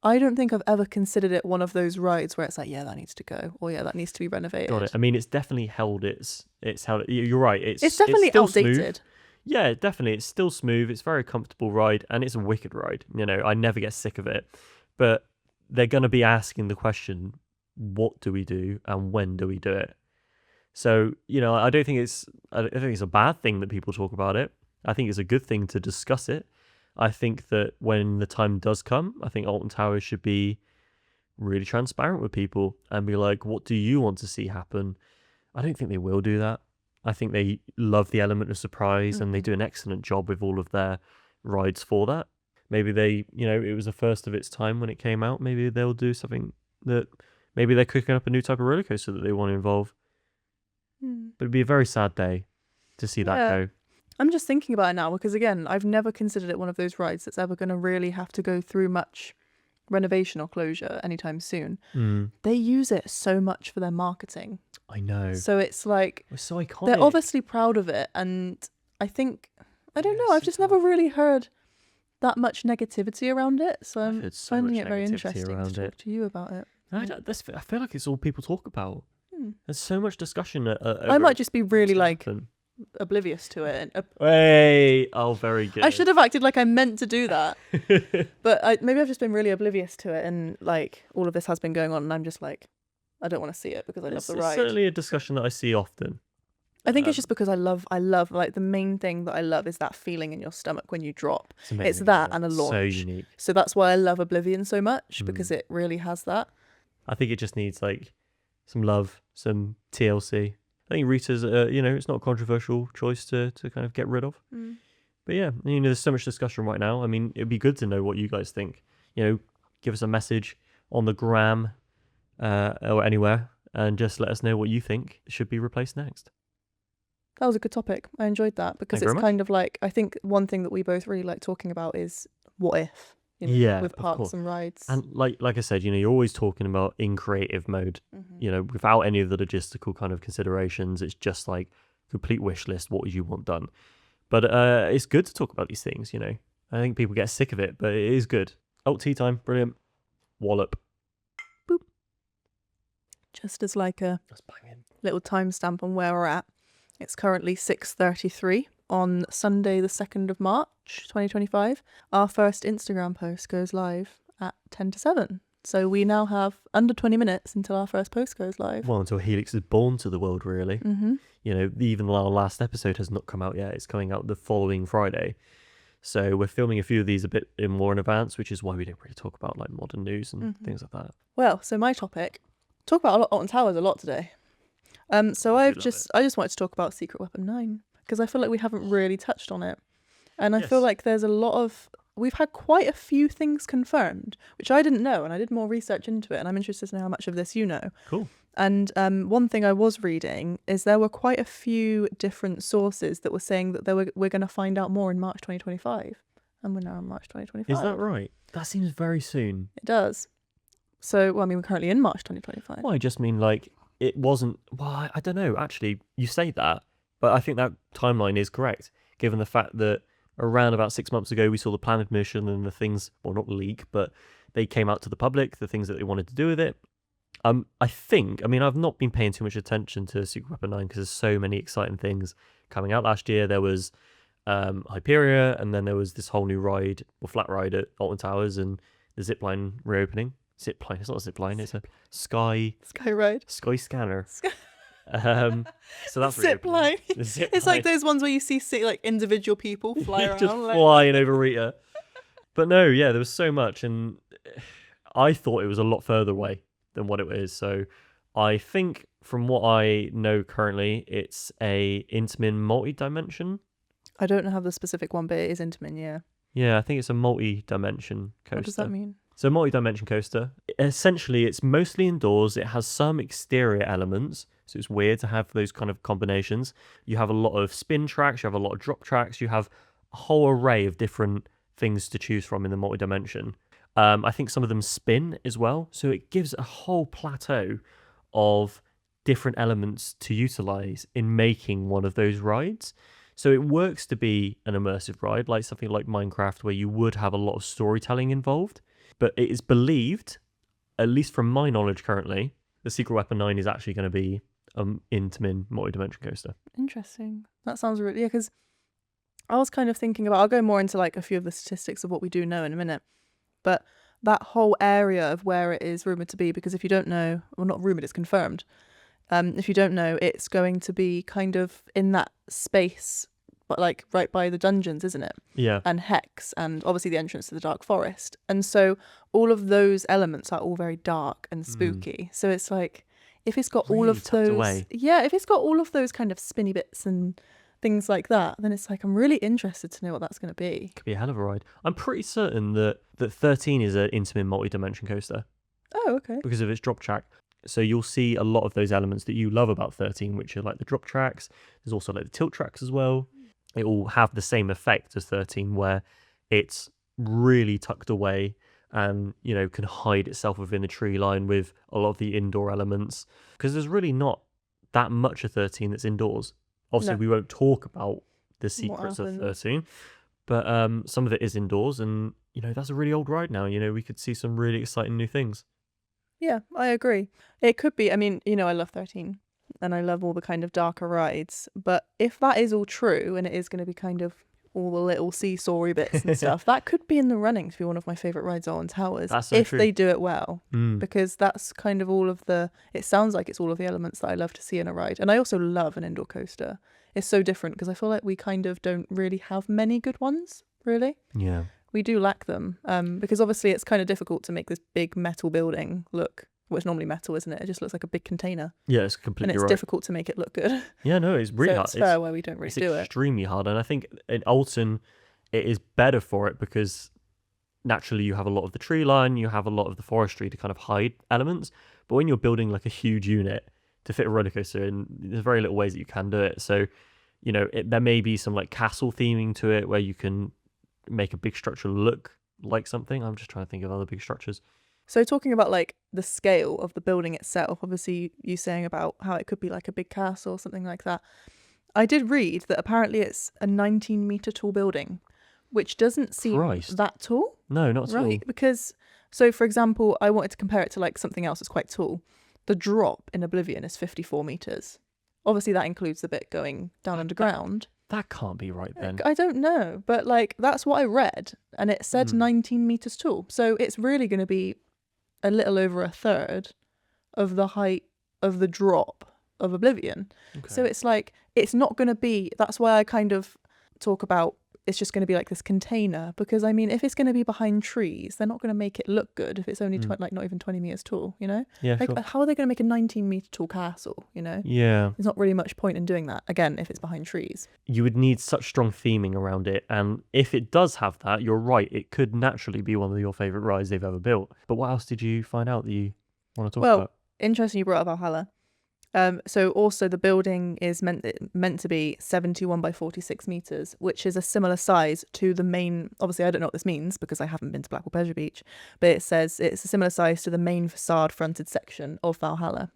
I don't think I've ever considered it one of those rides where it's like, yeah, that needs to go, or yeah, that needs to be renovated. Got it. I mean, it's definitely held its held. You're right. It's definitely still smooth. outdated. Yeah, definitely. It's still smooth. It's a very comfortable ride, and it's a wicked ride. I never get sick of it. But they're going to be asking the question, what do we do and when do we do it? So, I don't think it's a bad thing that people talk about it. I think it's a good thing to discuss it. I think that when the time does come, I think Alton Towers should be really transparent with people and be like, what do you want to see happen? I don't think they will do that. I think they love the element of surprise and they do an excellent job with all of their rides for that. Maybe it was the first of its time when it came out. Maybe they'll do something that maybe they're cooking up a new type of roller coaster that they want to involve. But it'd be a very sad day to see that go. I'm just thinking about it now because, again, I've never considered it one of those rides that's ever going to really have to go through much renovation or closure anytime soon. They use it so much for their marketing. I know. So it's like, It's so iconic. they're obviously proud of it. And I think, I don't know, I've just never really heard that much negativity around it. So I'm heard so finding much it very negativity interesting to around talk it. to you about it. I feel like it's all people talk about. There's so much discussion. I might just be really like happen. oblivious to it. Hey, very good. I should have acted like I meant to do that, but maybe I've just been really oblivious to it, and like all of this has been going on, and I'm just like, I don't want to see it because I love the It's ride. certainly a discussion that I see often. I think it's just because I love like the main thing that I love is that feeling in your stomach when you drop. It's amazing. It's that isn't it? and a launch. So unique. So that's why I love Oblivion so much because it really has that. I think it just needs like some love, some TLC. I think Rita's, it's not a controversial choice to kind of get rid of. But yeah, there's so much discussion right now. I mean, it'd be good to know what you guys think. Give us a message on the gram or anywhere and just let us know what you think should be replaced next. That was a good topic. I enjoyed that because Thank you it's very kind of like, I think one thing that we both really like talking about is what if, Yeah, with of parks course. and rides. And like I said, you're always talking about in creative mode, without any of the logistical kind of considerations. It's just like complete wish list. What would you want done? But it's good to talk about these things, you know. I think people get sick of it, but it is good. Oh, tea time. Brilliant. Wallop. Boop. Just as like a That's banging. little timestamp on where we're at. It's currently 6:33 on Sunday the 2nd of March 2025. Our first Instagram post goes live at 10 to 7. So we now have under 20 minutes until our first post goes live. Well, until Helix is born to the world, really. Mm-hmm. You know, even our last episode has not come out yet. It's coming out the following Friday. So we're filming a few of these a bit more in advance, which is why we don't really talk about like modern news and things like that. Well, so my topic, talk about Alton Towers a lot today. So I just wanted to talk about Secret Weapon 9 because I feel like we haven't really touched on it. And I feel like there's a lot of, we've had quite a few things confirmed, which I didn't know, and I did more research into it, and I'm interested to know how much of this you know. Cool. And one thing I was reading is there were quite a few different sources that were saying that we're going to find out more in March 2025. And we're now in March 2025. Is that right? That seems very soon. It does. So, well, I mean, we're currently in March 2025. Well, I just mean like it wasn't. Well, I don't know. Actually, you say that, but I think that timeline is correct, given the fact that around about 6 months ago we saw the planned mission and the things. Well, not leak, but they came out to the public. The things that they wanted to do with it. I mean, I've not been paying too much attention to Secret Weapon 9 because there's so many exciting things coming out. Last year there was Hyperia, and then there was this whole new ride, or flat ride at Alton Towers, and the zipline reopening. Zipline, it's not a zipline, it's a sky ride. Sky scanner. So that's Zipline. Zip It's like those ones where you see like individual people fly around. just flying over Rita. But no, yeah, there was so much, and I thought it was a lot further away than what it is. So I think from what I know currently, it's a Intamin multi-dimension. I don't know how the specific one, but it is Intamin, yeah. Yeah, I think it's a multi-dimension coaster. What does that mean? So multi-dimension coaster. Essentially, it's mostly indoors. It has some exterior elements, so it's weird to have those kind of combinations. You have a lot of spin tracks, you have a lot of drop tracks, you have a whole array of different things to choose from in the multi-dimension. I think some of them spin as well, so it gives a whole plateau of different elements to utilize in making one of those rides. So it works to be an immersive ride, like something like Minecraft, where you would have a lot of storytelling involved. But it is believed, at least from my knowledge currently, the Secret Weapon 9 is actually going to be Intamin multi-dimension coaster. Interesting. That sounds really, yeah, because I was kind of thinking about, I'll go more into like a few of the statistics of what we do know in a minute, but that whole area of where it is rumoured to be, because if you don't know, well, not rumoured, it's confirmed. If you don't know, it's going to be kind of in that space, but like right by the dungeons, isn't it? Yeah. And Hex, and obviously the entrance to the Dark Forest. And so all of those elements are all very dark and spooky. So it's like, if it's got all Really of tucked those, away. yeah, if it's got all of those kind of spinny bits and things like that, then it's like, I'm really interested to know what that's going to be. Could be a hell of a ride. I'm pretty certain that 13 is an Intamin multi-dimension coaster Oh, okay. because of its drop track. So you'll see a lot of those elements that you love about 13, which are like the drop tracks. There's also like the tilt tracks as well. It all have the same effect as 13, where it's really tucked away and, you know, can hide itself within the tree line with a lot of the indoor elements. Because there's really not that much of 13 that's indoors. Obviously, No. we won't talk about the secrets of happens. 13, but some of it is indoors, and, you know, that's a really old ride now. You know, we could see some really exciting new things. Yeah, I agree. It could be, I mean, you know, I love 13 and I love all the kind of darker rides, but if that is all true and it is going to be kind of all the little seesaw bits and stuff, that could be in the running to be one of my favourite rides on Towers. That's so if true. they do it well, Mm. because that's kind of all of the, it sounds like it's all of the elements that I love to see in a ride. And I also love an indoor coaster. It's so different because I feel like we kind of don't really have many good ones, really. Yeah. We do lack them, because obviously it's kind of difficult to make this big metal building look, well, it's normally metal, isn't it? It just looks like a big container, Yeah, it's and completely it's right. difficult to make it look good. Yeah, no, it's really So hard. it's fair where we don't really It's do it. extremely hard, and I think in Alton it is better for it because naturally you have a lot of the tree line, you have a lot of the forestry to kind of hide elements, but when you're building like a huge unit to fit a roller coaster in, there's very little ways that you can do it. So, you know, there may be some like castle theming to it where you can make a big structure look like something. I'm just trying to think of other big structures. So talking about like the scale of the building itself, obviously you saying about how it could be like a big castle or something like that. I did read that apparently it's a 19-meter tall building, which doesn't seem Christ. that tall, No, not at all. right? Because, so for example, I wanted to compare it to like something else that's quite tall. The drop in Oblivion is 54 meters. Obviously, that includes the bit going down underground. That can't be right then. I don't know, but like that's what I read, and it said 19 meters tall. So it's really going to be a little over a third of the height of the drop of Oblivion. Okay. So it's like, it's not going to be, that's why I kind of talk about it's just going to be like this container, because I mean, if it's going to be behind trees, they're not going to make it look good if it's only like not even 20 meters tall, you know? Yeah, Like, sure. how are they going to make a 19-meter tall castle, you know? Yeah. There's not really much point in doing that, again, if it's behind trees. You would need such strong theming around it, and if it does have that, you're right, it could naturally be one of your favourite rides they've ever built. But what else did you find out that you want to talk about? Interesting you brought up Valhalla. So also the building is meant to be 71 by 46 meters, which is a similar size to the main. Obviously, I don't know what this means because I haven't been to Blackpool Pleasure Beach, but it says it's a similar size to the main facade fronted section of Valhalla.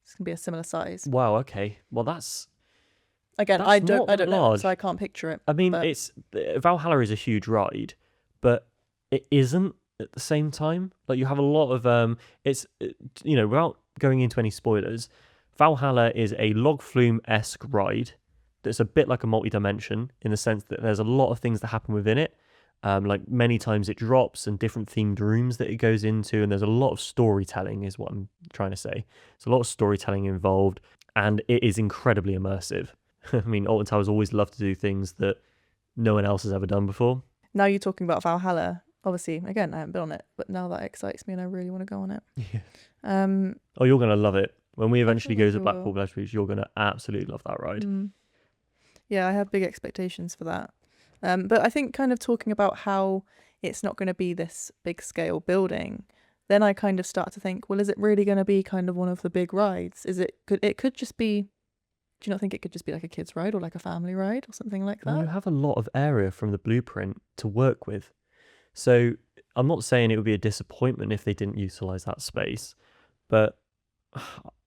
It's gonna be a similar size. Wow, okay. Well, that's Again, That's I don't not know, large. so I can't picture it. I mean, but- it's Valhalla is a huge ride, but it isn't at the same time. Like you have a lot of it's without going into any spoilers, Valhalla is a log flume-esque ride that's a bit like a multi-dimension in the sense that there's a lot of things that happen within it. Like many times it drops and different themed rooms that it goes into, and there's a lot of storytelling is what I'm trying to say. There's a lot of storytelling involved, and it is incredibly immersive. I mean, Alton Towers always love to do things that no one else has ever done before. Now you're talking about Valhalla. Obviously, again, I haven't been on it, but now that excites me and I really want to go on it. Yeah. Oh, you're going to love it. When we eventually go think to I Blackpool will. Pleasure Beach, you're going to absolutely love that ride. Yeah, I have big expectations for that. But I think kind of talking about how it's not going to be this big scale building, then I kind of start to think, well, is it really going to be kind of one of the big rides? It could just be, do you not think it could just be like a kid's ride or like a family ride or something like that? Well, you have a lot of area from the blueprint to work with. So I'm not saying it would be a disappointment if they didn't utilise that space, but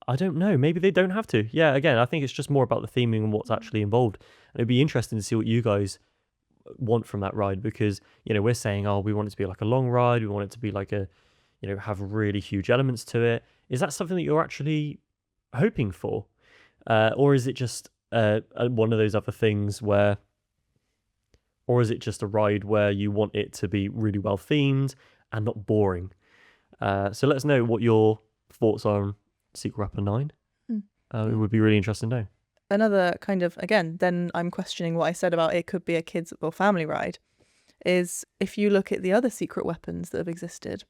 I don't know. Maybe they don't have to. Yeah, again, I think it's just more about the theming and what's actually involved. And it'd be interesting to see what you guys want from that ride, because, we're saying, oh, we want it to be like a long ride. We want it to be like have really huge elements to it. Is that something that you're actually hoping for? Or is it just one of those other things or is it just a ride where you want it to be really well themed and not boring? So let us know what your thoughts are on Secret Weapon 9. It would be really interesting to know. Another kind of, again, then I'm questioning what I said about it could be a kids or family ride, is if you look at the other secret weapons that have existed.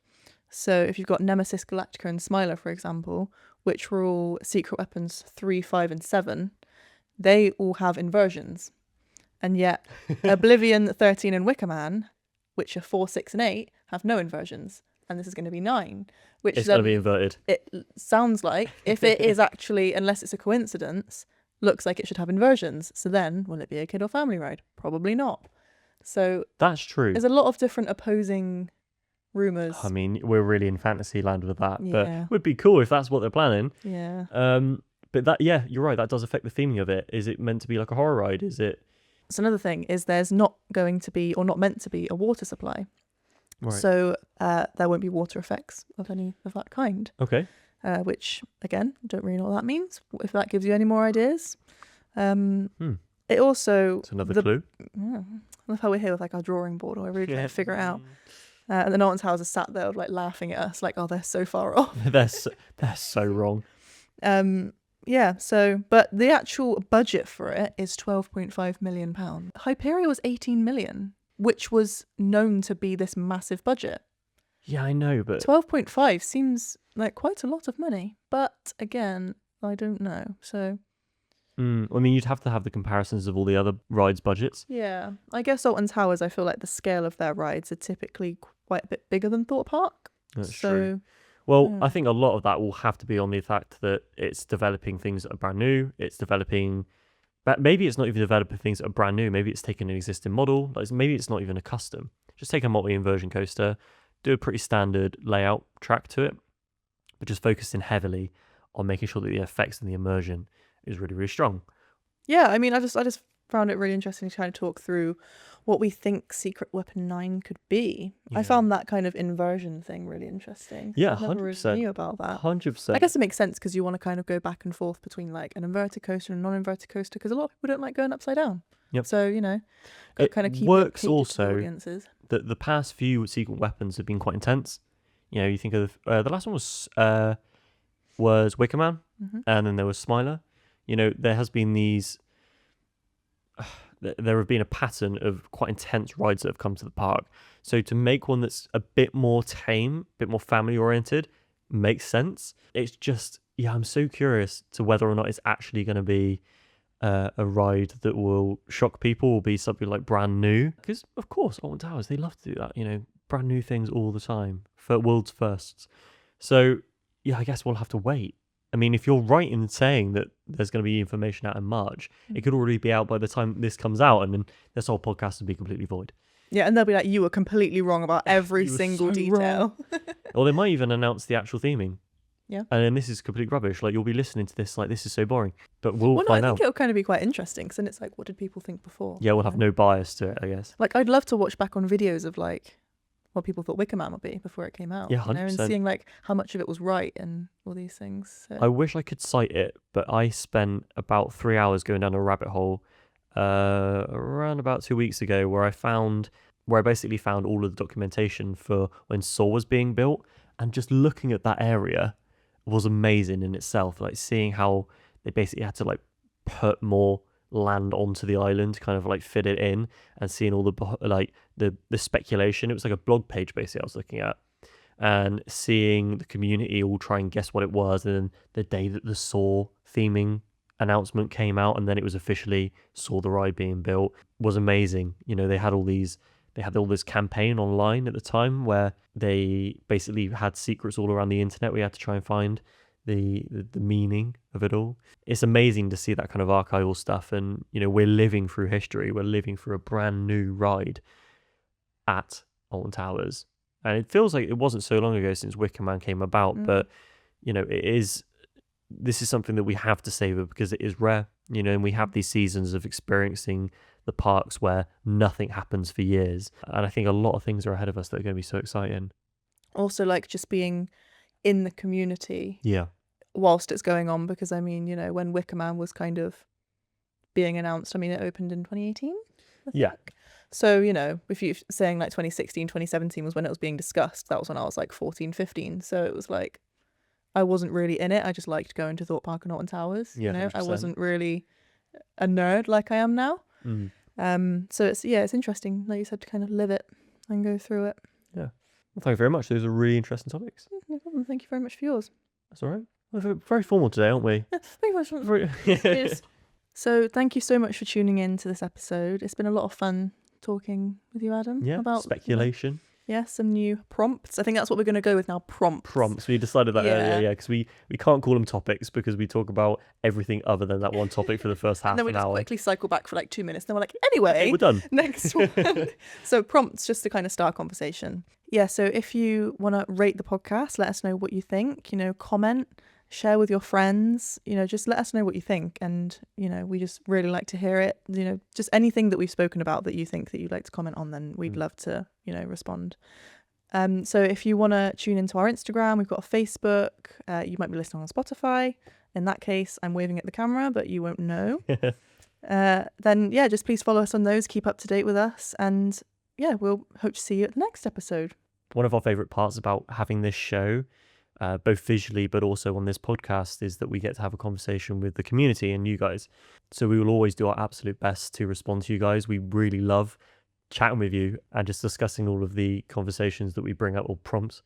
So if you've got Nemesis, Galactica and Smiler, for example, which were all secret weapons 3, 5 and 7, they all have inversions. And yet Oblivion, 13 and Wicker Man, which are 4, 6 and 8, have no inversions. And this is going to be 9. Which It's going to be inverted. It sounds like, if it is actually, unless it's a coincidence, looks like it should have inversions. So then, will it be a kid or family ride? Probably not. So that's true. There's a lot of different opposing rumours. I mean, we're really in fantasy land with that, Yeah. but it would be cool if that's what they're planning. Yeah. But that, yeah, you're right. That does affect the theming of it. Is it meant to be like a horror ride? Is it? So another thing is there's not going to be, or not meant to be, a water supply. Right. So there won't be water effects of any of that kind. Okay. Which, again, don't really know what that means. If that gives you any more ideas. It also... It's another clue. Yeah, I love how we're here with like our drawing board, or I really trying to figure it out. And the Norton's House is sat there like laughing at us, like, oh, they're so far off. they're so wrong. Yeah, so, but the actual budget for it is £12.5 million. Hyperion was 18 million, which was known to be this massive budget. Yeah, I know, but 12.5 seems like quite a lot of money. But again, I don't know. So I mean, you'd have to have the comparisons of all the other rides' budgets. yeah, I guess Alton Towers, I feel like the scale of their rides are typically quite a bit bigger than Thorpe Park. That's true. Well, I think a lot of that will have to be on the fact that it's developing things that are brand new. It's developing, but maybe it's not even developing things that are brand new. Maybe it's taking an existing model. Like maybe it's not even a custom. Just take a multi-inversion coaster, do a pretty standard layout track to it, but just focusing heavily on making sure that the effects and the immersion is really, really strong. Yeah, I mean, I just found it really interesting to kind of talk through what we think Secret Weapon 9 could be. I Yeah. found that kind of inversion thing really interesting. Yeah, I never really 100%. knew about that. 100%. I guess it makes sense because you want to kind of go back and forth between like an inverted coaster and a non-inverted coaster because a lot of people don't like going upside down. Yep. So, you know, got to kind of keep works it catered to also the audiences. that the past few Secret Weapons have been quite intense. You know, you think of the last one was Wicker Man, and then there was Smiler. You know, there has been these. There have been a pattern of quite intense rides that have come to the park. So to make one that's a bit more tame, a bit more family oriented, makes sense. It's just, yeah, I'm so curious to whether or not it's actually going to be a ride that will shock people, or be something like brand new. Because of course, Alton Towers, they love to do that. You know, brand new things all the time for world's firsts. So yeah, I guess we'll have to wait. I mean, if you're right in saying that there's going to be information out in March, it could already be out by the time this comes out, and then this whole podcast would be completely void. Yeah, and they'll be like, you were completely wrong about every You were single so detail. Or they might even announce the actual theming. Yeah. And then this is complete rubbish. Like, you'll be listening to this like, this is so boring. But we'll Well, no, find I out. think it'll kind of be quite interesting because then it's like, what did people think before? Yeah, we'll have no bias to it, I guess. Like, I'd love to watch back on videos of like what people thought Wicker Man would be before it came out. Yeah, you know, 100%. and seeing like how much of it was right and all these things. So. I wish I could cite it, but I spent about 3 hours going down a rabbit hole around about 2 weeks ago where I basically found all of the documentation for when Saw was being built, and just looking at that area was amazing in itself. Like, seeing how they basically had to like put more land onto the island to kind of like fit it in, and seeing all the speculation. It was like a blog page basically I was looking at, and seeing the community all try and guess what it was. And then the day that the Saw theming announcement came out, and then it was officially Saw the ride being built, was amazing. You know, they had all this campaign online at the time where they basically had secrets all around the internet. We had to try and find the meaning of it all. It's amazing to see that kind of archival stuff, and you know, we're living through history. We're living through a brand new ride at Alton Towers, and it feels like it wasn't so long ago since Wicker Man came about. But you know, this is something that we have to savor because it is rare. You know, and we have these seasons of experiencing the parks where nothing happens for years, and I think a lot of things are ahead of us that are going to be so exciting. Also, like just being in the community whilst it's going on, because I mean, you know, when Wicker Man was kind of being announced, I mean, it opened in 2018, I think. So, you know, if you're saying like 2016, 2017 was when it was being discussed, that was when I was like 14, 15. So it was like, I wasn't really in it. I just liked going to Thorpe Park and Alton Towers. Yeah, you know, 100%. I wasn't really a nerd like I am now. So it's interesting, like you said, to kind of live it and go through it. Yeah. Well, thank you very much. Those are really interesting topics. No problem. Thank you very much for yours. That's all right. We're very formal today, aren't we? Yeah, thank you very much. Cheers. So thank you so much for tuning in to this episode. It's been a lot of fun talking with you, Adam. Yeah. About Speculation. Yeah, some new prompts. I think that's what we're going to go with now. Prompts. We decided that earlier, Yeah. because we can't call them topics because we talk about everything other than that one topic for the first half And then we an just hour. quickly cycle back for like 2 minutes. Then we're like, anyway, We're done. Next one. So prompts, just to kind of start conversation. Yeah, so if you want to rate the podcast, let us know what you think. You know, comment, share with your friends. You know, just let us know what you think. And, you know, we just really like to hear it. You know, just anything that we've spoken about that you think that you'd like to comment on, then we'd love to, you know, respond. So if you want to tune into our Instagram, we've got a Facebook. You might be listening on Spotify. In that case, I'm waving at the camera, but you won't know. Then, yeah, just please follow us on those. Keep up to date with us. And, yeah, we'll hope to see you at the next episode. One of our favourite parts about having this show, both visually but also on this podcast, is that we get to have a conversation with the community and you guys. So we will always do our absolute best to respond to you guys. We really love chatting with you and just discussing all of the conversations that we bring up, or prompts.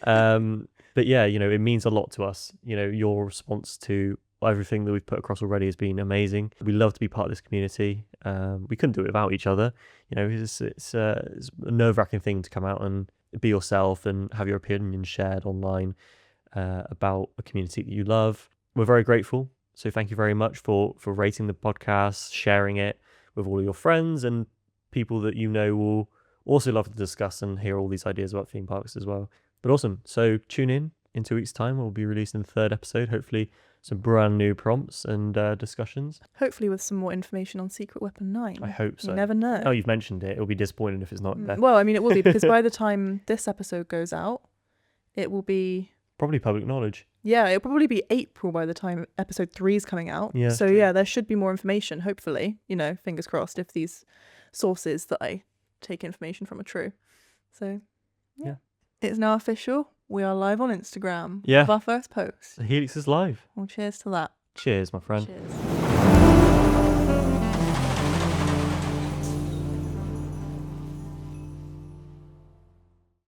But yeah, you know, it means a lot to us. You know, your response to everything that we've put across already has been amazing. We love to be part of this community. We couldn't do it without each other. You know, it's a nerve-wracking thing to come out and be yourself and have your opinion shared online about a community that you love. We're very grateful. So thank you very much for rating the podcast, sharing it with all of your friends and people that you know will also love to discuss and hear all these ideas about theme parks as well. But awesome. So tune in in 2 weeks' time, we'll be releasing the third episode. Hopefully, some brand new prompts and discussions. Hopefully with some more information on Secret Weapon 9. I hope so. You never know. Oh, you've mentioned it. It'll be disappointing if it's not there. Well, I mean, it will be, because by the time this episode goes out, it will be... Probably public knowledge. Yeah, it'll probably be April by the time episode 3 is coming out. Yeah. So yeah, there should be more information, hopefully. You know, fingers crossed, if these sources that I take information from are true. So, yeah. It's now official. We are live on Instagram. Yeah. With our first post. The Helix is live. Well, cheers to that. Cheers, my friend. Cheers.